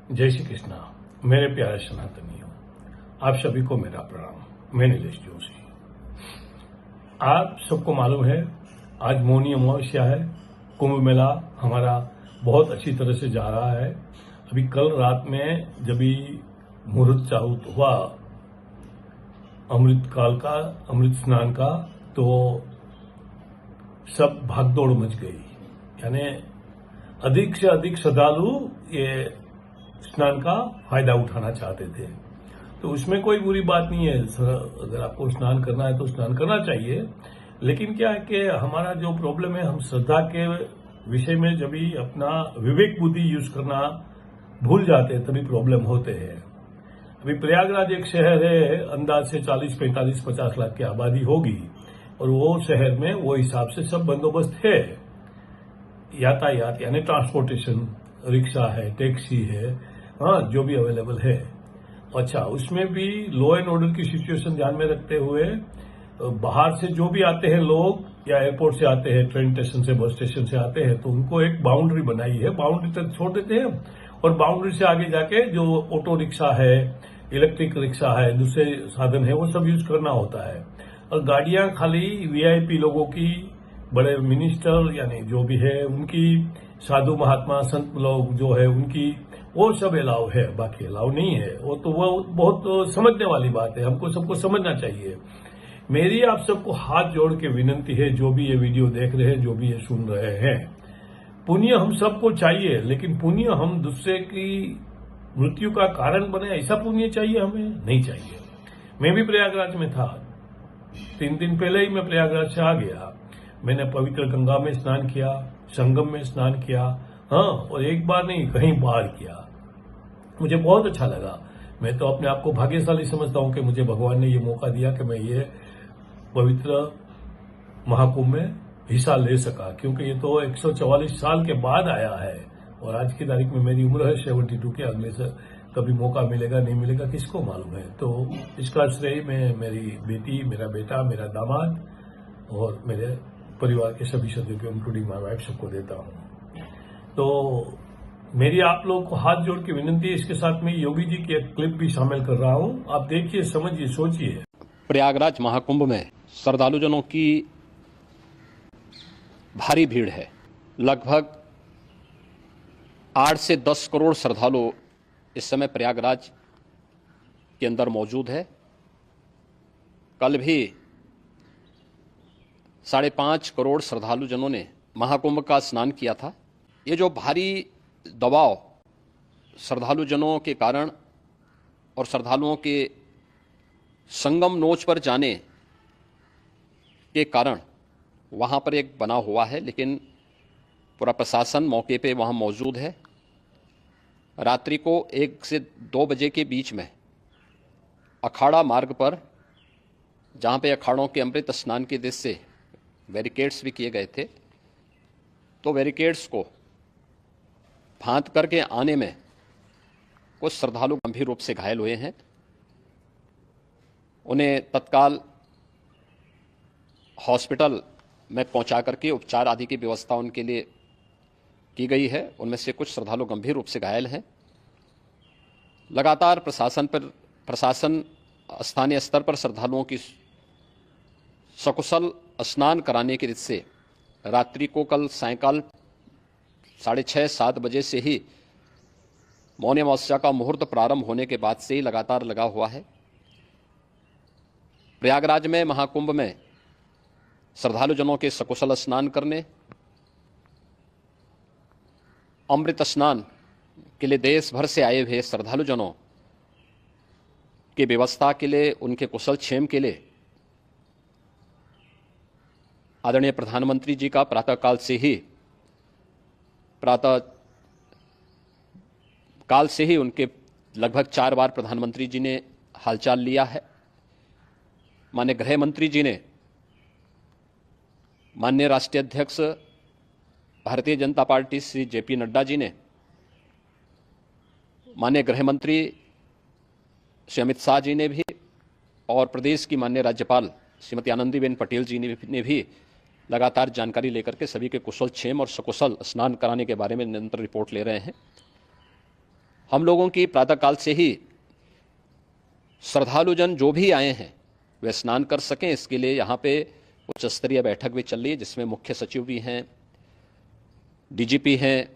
जय श्री कृष्णा। मेरे प्यारे सनातनियों, आप सभी को मेरा प्रणाम। मैं नीलेष जोशी। आप सबको मालूम है आज मौनी अमावस्या है। कुंभ मेला हमारा बहुत अच्छी तरह से जा रहा है। अभी कल रात में जब भी मुहूर्त चालू हुआ अमृत काल का, अमृत स्नान का, तो सब भागदौड़ मच गई। यानी अधिक से अधिक श्रद्धालु ये स्नान का फायदा उठाना चाहते थे। तो उसमें कोई बुरी बात नहीं है। अगर आपको स्नान करना है तो स्नान करना चाहिए। लेकिन क्या है कि हमारा जो प्रॉब्लम है, हम श्रद्धा के विषय में जब भी अपना विवेक बुद्धि यूज करना भूल जाते हैं तभी प्रॉब्लम होते हैं। अभी प्रयागराज एक शहर है, अंदाज से 40, 45, 50 लाख की आबादी होगी, और वो शहर में वो हिसाब से सब बंदोबस्त है। यातायात यानी ट्रांसपोर्टेशन, रिक्शा है, टैक्सी है, हाँ, जो भी अवेलेबल है। अच्छा, उसमें भी लॉ एंड ऑर्डर की सिचुएशन ध्यान में रखते हुए बाहर से जो भी आते हैं लोग, या एयरपोर्ट से आते हैं, ट्रेन स्टेशन से, बस स्टेशन से आते हैं, तो उनको एक बाउंड्री बनाई है। बाउंड्री तक छोड़ देते हैं, और बाउंड्री से आगे जाके जो ऑटो रिक्शा है, इलेक्ट्रिक रिक्शा है, दूसरे साधन है, वो सब यूज करना होता है। और गाड़ियां खाली वीआईपी लोगों की, बड़े मिनिस्टर यानी जो भी है उनकी, साधु महात्मा संत लोग जो है उनकी, वो सब अलाउ है, बाकी अलाउ नहीं है। वो तो वो बहुत समझने वाली बात है, हमको सबको समझना चाहिए। मेरी आप सबको हाथ जोड़ के विनती है, जो भी ये वीडियो देख रहे हैं, जो भी ये सुन रहे हैं, पुण्य हम सबको चाहिए, लेकिन पुण्य हम दूसरे की मृत्यु का कारण बने ऐसा पुण्य चाहिए हमें? नहीं चाहिए। मैं भी प्रयागराज में था, 3 दिन पहले ही मैं प्रयागराज से आ गया। मैंने पवित्र गंगा में स्नान किया, संगम में स्नान किया, हाँ, और एक बार नहीं कहीं बार किया। मुझे बहुत अच्छा लगा। मैं तो अपने आप को भाग्यशाली समझता हूं कि मुझे भगवान ने ये मौका दिया कि मैं ये पवित्र महाकुंभ में हिस्सा ले सका, क्योंकि ये तो 144 साल के बाद आया है, और आज की तारीख में मेरी उम्र है 72 की। अगले से कभी मौका मिलेगा नहीं मिलेगा किसको मालूम है। तो इसका श्रेय मैं मेरी बेटी, मेरा बेटा, मेरा दामाद और मेरे परिवार के सभी सदस्यों, इंक्लूडिंग माय वाइफ, सबको देता हूं। तो मेरी आप लोगों को हाथ जोड़ के विनती है। इसके साथ में योगी जी की एक क्लिप भी शामिल कर रहा हूं, आप देखिए, समझिए, सोचिए। प्रयागराज महाकुंभ में श्रद्धालुजनों की भारी भीड़ है। लगभग 8 से 10 करोड़ श्रद्धालु इस समय प्रयागराज के अंदर मौजूद है। कल भी 5.5 करोड़ श्रद्धालुजनों ने महाकुंभ का स्नान किया था। ये जो भारी दबाव श्रद्धालुजनों के कारण और श्रद्धालुओं के संगम नोच पर जाने के कारण वहाँ पर एक बना हुआ है, लेकिन पूरा प्रशासन मौके पे वहाँ मौजूद है। रात्रि को 1 से 2 बजे के बीच में अखाड़ा मार्ग पर, जहाँ पे अखाड़ों के अमृत स्नान के दृश्य से बैरिकेड्स भी किए गए थे, तो बैरिकेड्स को फांद करके आने में कुछ श्रद्धालु गंभीर रूप से घायल हुए हैं। उन्हें तत्काल हॉस्पिटल में पहुंचा करके उपचार आदि की व्यवस्था उनके लिए की गई है। उनमें से कुछ श्रद्धालु गंभीर रूप से घायल हैं। लगातार प्रशासन स्थानीय स्तर पर श्रद्धालुओं की सकुशल स्नान कराने के दृष्टि से रात्रि को कल सायंकाल 6:30-7 बजे से ही मौनी अमावस्या का मुहूर्त प्रारंभ होने के बाद से ही लगातार लगा हुआ है। प्रयागराज में महाकुंभ में श्रद्धालुजनों के सकुशल स्नान करने, अमृत स्नान के लिए देश भर से आए हुए श्रद्धालुजनों की व्यवस्था के लिए, उनके कुशल क्षेम के लिए आदरणीय प्रधानमंत्री जी का प्रातःकाल से ही उनके लगभग 4 बार प्रधानमंत्री जी ने हालचाल लिया है। माननीय गृह मंत्री जी ने, माननीय राष्ट्रीय अध्यक्ष भारतीय जनता पार्टी श्री जेपी नड्डा जी ने, माननीय गृह मंत्री श्री अमित शाह जी ने भी, और प्रदेश की माननीय राज्यपाल श्रीमती आनंदीबेन पटेल जी ने भी लगातार जानकारी लेकर के सभी के कुशल क्षेम और सकुशल स्नान कराने के बारे में निरंतर रिपोर्ट ले रहे हैं। हम लोगों की प्रातःकाल से ही श्रद्धालुजन जो भी आए हैं वे स्नान कर सकें, इसके लिए यहाँ पे उच्च स्तरीय बैठक भी चल रही है, जिसमें मुख्य सचिव भी हैं, डीजीपी हैं,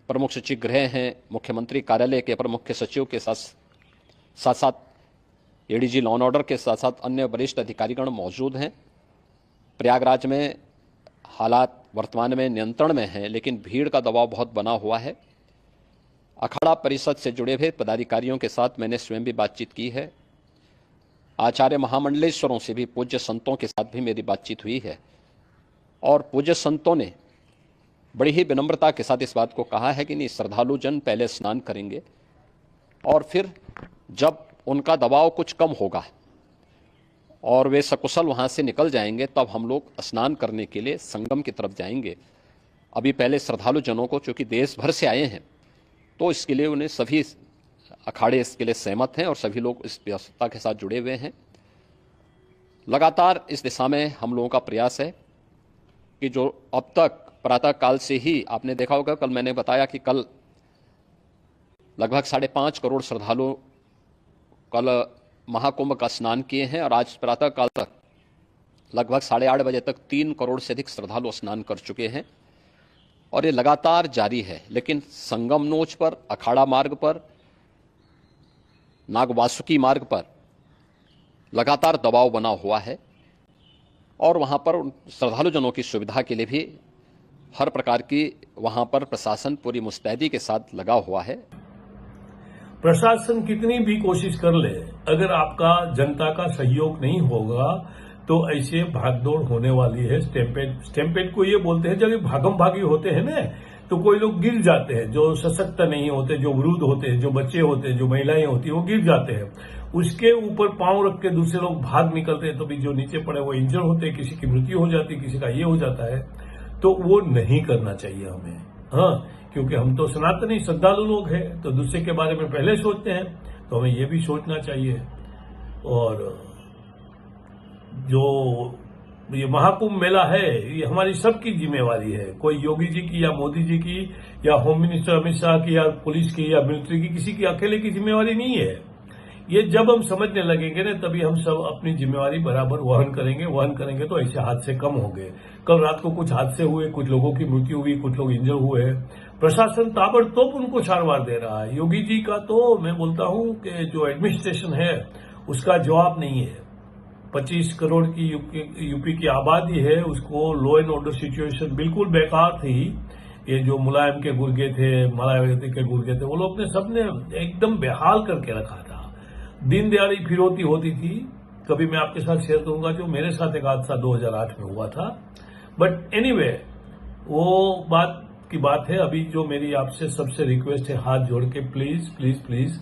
प्रमुख सचिव गृह हैं, मुख्यमंत्री कार्यालय के अपर मुख्य सचिव के साथ साथ एडीजी लॉ एंड ऑर्डर के साथ साथ अन्य वरिष्ठ अधिकारीगण मौजूद हैं। प्रयागराज में हालात वर्तमान में नियंत्रण में हैं, लेकिन भीड़ का दबाव बहुत बना हुआ है। अखाड़ा परिषद से जुड़े हुए पदाधिकारियों के साथ मैंने स्वयं भी बातचीत की है। आचार्य महामंडलेश्वरों से भी, पूज्य संतों के साथ भी मेरी बातचीत हुई है और पूज्य संतों ने बड़ी ही विनम्रता के साथ इस बात को कहा है कि नहीं, श्रद्धालु जन पहले स्नान करेंगे और फिर जब उनका दबाव कुछ कम होगा और वे सकुशल वहाँ से निकल जाएंगे, तब हम लोग स्नान करने के लिए संगम की तरफ जाएंगे। अभी पहले श्रद्धालु जनों को, चूँकि देश भर से आए हैं, तो इसके लिए उन्हें सभी अखाड़े इसके लिए सहमत हैं और सभी लोग इस व्यवस्था के साथ जुड़े हुए हैं। लगातार इस दिशा में हम लोगों का प्रयास है कि जो अब तक प्रातःकाल से ही आपने देखा होगा, कल मैंने बताया कि कल लगभग 5.5 करोड़ श्रद्धालु कल महाकुंभ का स्नान किए हैं और आज प्रातःकाल तक लगभग 8:30 बजे तक 3 करोड़ से अधिक श्रद्धालु स्नान कर चुके हैं और ये लगातार जारी है। लेकिन संगम नोच पर, अखाड़ा मार्ग पर, नागवासुकी मार्ग पर लगातार दबाव बना हुआ है और वहां पर श्रद्धालु जनों की सुविधा के लिए भी हर प्रकार की वहां पर प्रशासन पूरी मुस्तैदी के साथ लगा हुआ है। प्रशासन कितनी भी कोशिश कर ले, अगर आपका जनता का सहयोग नहीं होगा तो ऐसे भागदौड़ होने वाली है। स्टैम्पेड को ये बोलते हैं, जब भागम भागी होते हैं ना, तो कोई लोग गिर जाते हैं, जो सशक्त नहीं होते, जो वृद्ध होते हैं, जो बच्चे होते हैं, जो महिलाएं होती हैं, वो गिर जाते हैं। उसके ऊपर पांव रख के दूसरे लोग भाग निकलते हैं, तो भी जो नीचे पड़े वो इंजर होते हैं, किसी की मृत्यु हो जाती है, किसी का ये हो जाता है। तो वो नहीं करना चाहिए हमें, हाँ, क्योंकि हम तो सनातनी श्रद्धालु लोग हैं, तो दूसरे के बारे में पहले सोचते हैं, तो हमें ये भी सोचना चाहिए। और जो ये महाकुंभ मेला है, ये हमारी सबकी जिम्मेवारी है। कोई योगी जी की या मोदी जी की या होम मिनिस्टर अमित शाह की या पुलिस की या मिलिट्री की, किसी की अकेले की जिम्मेवारी नहीं है। ये जब हम समझने लगेंगे ना, तभी हम सब अपनी जिम्मेवारी बराबर वहन करेंगे तो ऐसे हादसे कम होंगे। कल रात को कुछ हादसे हुए, कुछ लोगों की मृत्यु हुई, कुछ लोग इंजर हुए। प्रशासन ताबड़तोड़ उनको सारवार दे रहा है। योगी जी का तो मैं बोलता हूं कि जो एडमिनिस्ट्रेशन है उसका जवाब नहीं है। 25 करोड़ की यूपी की आबादी है, उसको लॉ एंड ऑर्डर सिचुएशन बिल्कुल बेकार थी। ये जो मुलायम के गुर्गे थे, मायावती के गुर्गे थे, वो लोग ने सबने एकदम बेहाल करके रखा था। दिन दिहाड़ी फिरौती होती थी। कभी मैं आपके साथ शेयर करूंगा, जो मेरे साथ एक हादसा 2008 में हुआ था। बट एनीवे, वो बात की बात है। अभी जो मेरी आपसे सबसे रिक्वेस्ट है, हाथ जोड़ के प्लीज प्लीज प्लीज,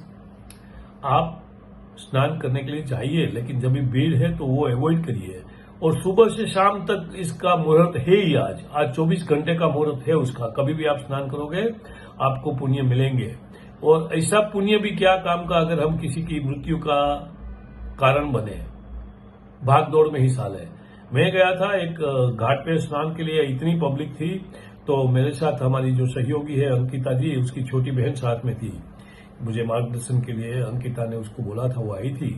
आप स्नान करने के लिए जाइए, लेकिन जब भी भीड़ है तो वो अवॉइड करिए। और सुबह से शाम तक इसका मुहूर्त है ही। आज 24 घंटे का मुहूर्त है उसका। कभी भी आप स्नान करोगे आपको पुण्य मिलेंगे। और ऐसा पुण्य भी क्या काम का, अगर हम किसी की मृत्यु का कारण बने, भाग दौड़ में हिस्सा लें। मैं गया था एक घाट पे स्नान के लिए, इतनी पब्लिक थी, तो मेरे साथ हमारी जो सहयोगी है अंकिता जी, उसकी छोटी बहन साथ में थी। मुझे मार्गदर्शन के लिए अंकिता ने उसको बोला था, वो आई थी।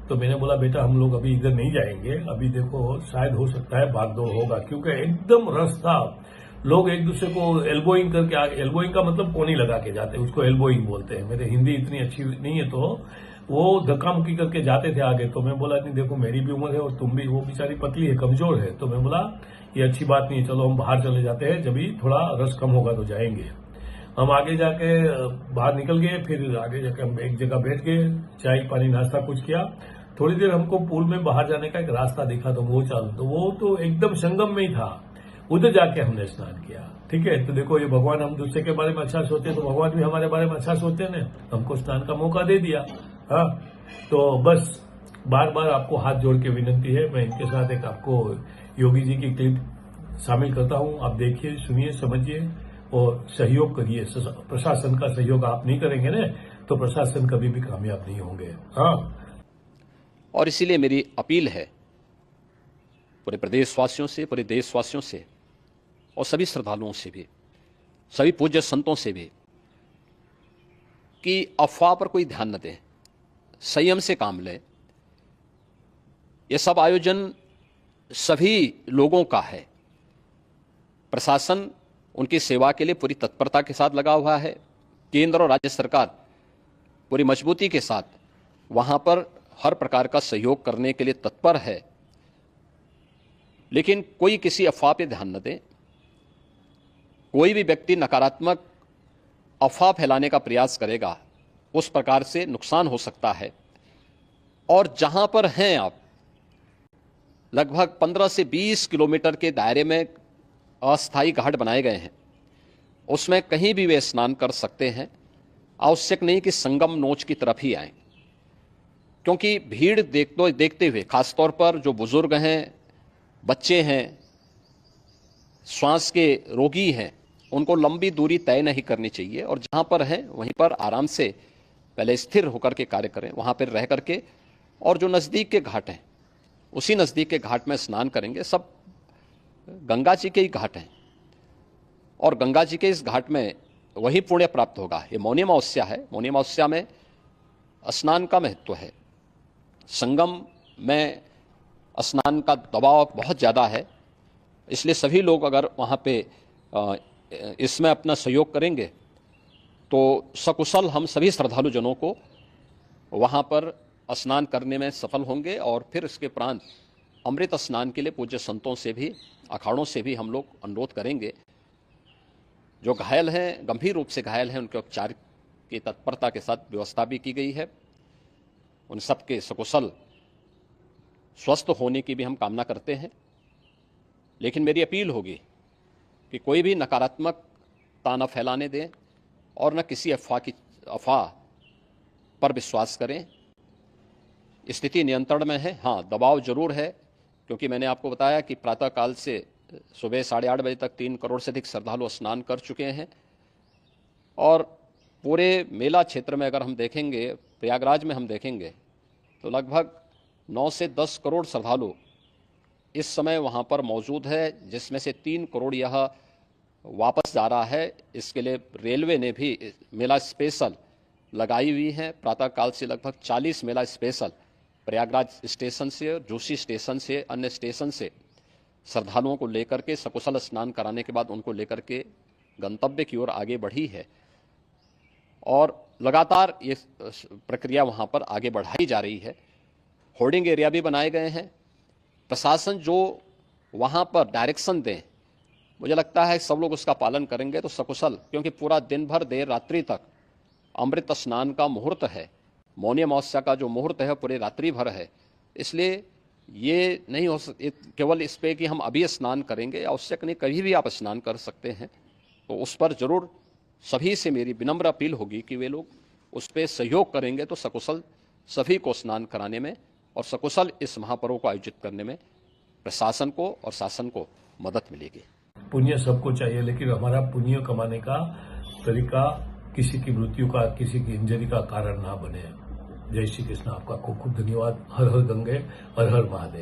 तो मैंने बोला, बेटा हम लोग अभी इधर नहीं जाएंगे, अभी देखो शायद हो सकता है भागदौड़ होगा, क्योंकि एकदम रस था। लोग एक दूसरे को एल्बोइंग करके आगे, एल्बोइंग का मतलब कोनी लगा के जाते हैं, उसको एल्बोइंग बोलते हैं। मेरे हिंदी इतनी अच्छी नहीं है, तो वो धक्का मुक्की करके जाते थे आगे। तो मैं बोला, नहीं देखो मेरी भी उम्र है और तुम भी, वो बेचारी पतली है, कमजोर है। तो मैं बोला ये अच्छी बात नहीं है, चलो हम बाहर चले जाते हैं, जब भी थोड़ा रस कम होगा तो जाएंगे। हम आगे जाके बाहर निकल गए, फिर आगे जाके हम एक जगह बैठ गए, चाय पानी नाश्ता कुछ किया। थोड़ी देर हमको पूल में बाहर जाने का एक रास्ता दिखा, तो वो चालू, तो वो तो एकदम संगम में ही था। उधर जाके हमने स्नान किया। ठीक है, तो देखो ये भगवान, हम दूसरे के बारे में अच्छा सोचते हैं तो भगवान भी हमारे बारे में अच्छा सोचते हैं ना, हमको स्नान का मौका दे दिया। हाँ, तो बस बार बार आपको हाथ जोड़ के विनती है। मैं इनके साथ एक आपको योगी जी की क्लिप शामिल करता हूं, आप देखिए, सुनिए, समझिए और सहयोग करिए। प्रशासन का सहयोग आप नहीं करेंगे ना, तो प्रशासन कभी भी कामयाब नहीं होंगे। हाँ, और इसीलिए मेरी अपील है पूरे प्रदेशवासियों से, पूरे देशवासियों से और सभी श्रद्धालुओं से भी, सभी पूज्य संतों से भी, कि अफवाह पर कोई ध्यान न दें, संयम से काम लें। ये सब आयोजन सभी लोगों का है। प्रशासन उनकी सेवा के लिए पूरी तत्परता के साथ लगा हुआ है। केंद्र और राज्य सरकार पूरी मजबूती के साथ वहां पर हर प्रकार का सहयोग करने के लिए तत्पर है। लेकिन कोई किसी अफवाह पे ध्यान न दे। कोई भी व्यक्ति नकारात्मक अफवाह फैलाने का प्रयास करेगा, उस प्रकार से नुकसान हो सकता है। और जहां पर हैं आप, लगभग 15 से 20 किलोमीटर के दायरे में अस्थायी घाट बनाए गए हैं, उसमें कहीं भी वे स्नान कर सकते हैं। आवश्यक नहीं कि संगम नोच की तरफ ही आएं, क्योंकि भीड़ देखते हुए, खासतौर पर जो बुजुर्ग हैं, बच्चे हैं, श्वास के रोगी हैं, उनको लंबी दूरी तय नहीं करनी चाहिए। और जहां पर हैं वहीं पर आराम से पहले स्थिर होकर के कार्य करें, वहां पर रह करके। और जो नज़दीक के घाट हैं, उसी नज़दीक के घाट में स्नान करेंगे। सब गंगा जी के ही घाट हैं और गंगा जी के इस घाट में वही पुण्य प्राप्त होगा। ये मौनी अमावस्या है। मौनी अमावस्या में स्नान का महत्व है। संगम में स्नान का दबाव बहुत ज़्यादा है, इसलिए सभी लोग अगर वहाँ पे इसमें अपना सहयोग करेंगे तो सकुशल हम सभी श्रद्धालु जनों को वहाँ पर स्नान करने में सफल होंगे। और फिर इसके उपरांत अमृत स्नान के लिए पूज्य संतों से भी, अखाड़ों से भी हम लोग अनुरोध करेंगे। जो घायल हैं, गंभीर रूप से घायल हैं, उनके उपचार की तत्परता के साथ व्यवस्था भी की गई है। उन सबके सकुशल स्वस्थ होने की भी हम कामना करते हैं। लेकिन मेरी अपील होगी कि कोई भी नकारात्मकता न फैलाने दें और न किसी अफवाह पर विश्वास करें। स्थिति नियंत्रण में है। हाँ, दबाव जरूर है, क्योंकि मैंने आपको बताया कि प्रातःकाल से सुबह 8:30 बजे तक 3 करोड़ से अधिक श्रद्धालु स्नान कर चुके हैं। और पूरे मेला क्षेत्र में अगर हम देखेंगे, प्रयागराज में हम देखेंगे, तो लगभग 9 से 10 करोड़ श्रद्धालु इस समय वहाँ पर मौजूद है, जिसमें से 3 करोड़ यह वापस जा रहा है। इसके लिए रेलवे ने भी मेला स्पेशल लगाई हुई है। प्रातःकाल से लगभग 40 मेला स्पेशल प्रयागराज स्टेशन से, जोशी स्टेशन से, अन्य स्टेशन से श्रद्धालुओं को लेकर के सकुशल स्नान कराने के बाद उनको लेकर के गंतव्य की ओर आगे बढ़ी है। और लगातार ये प्रक्रिया वहाँ पर आगे बढ़ाई जा रही है। होर्डिंग एरिया भी बनाए गए हैं। प्रशासन जो वहाँ पर डायरेक्शन दें, मुझे लगता है सब लोग उसका पालन करेंगे तो सकुशल, क्योंकि पूरा दिन भर देर रात्रि तक अमृत स्नान का मुहूर्त है। मौनी अमावस्या का जो मुहूर्त है पूरे रात्रि भर है। इसलिए ये नहीं हो केवल इस पे कि हम अभी स्नान करेंगे, आवश्यक नहीं, कभी भी आप स्नान कर सकते हैं। तो उस पर जरूर सभी से मेरी विनम्र अपील होगी कि वे लोग उस पर सहयोग करेंगे तो सकुशल सभी को स्नान कराने में और सकुशल इस महापर्व को आयोजित करने में प्रशासन को और शासन को मदद मिलेगी। पुण्य सबको चाहिए, लेकिन हमारा पुण्य कमाने का तरीका किसी की मृत्यु का, किसी की इंजरी का कारण ना बने। जय श्री कृष्ण। आपका खूब खूब धन्यवाद। हर हर गंगे, हर हर महादेव।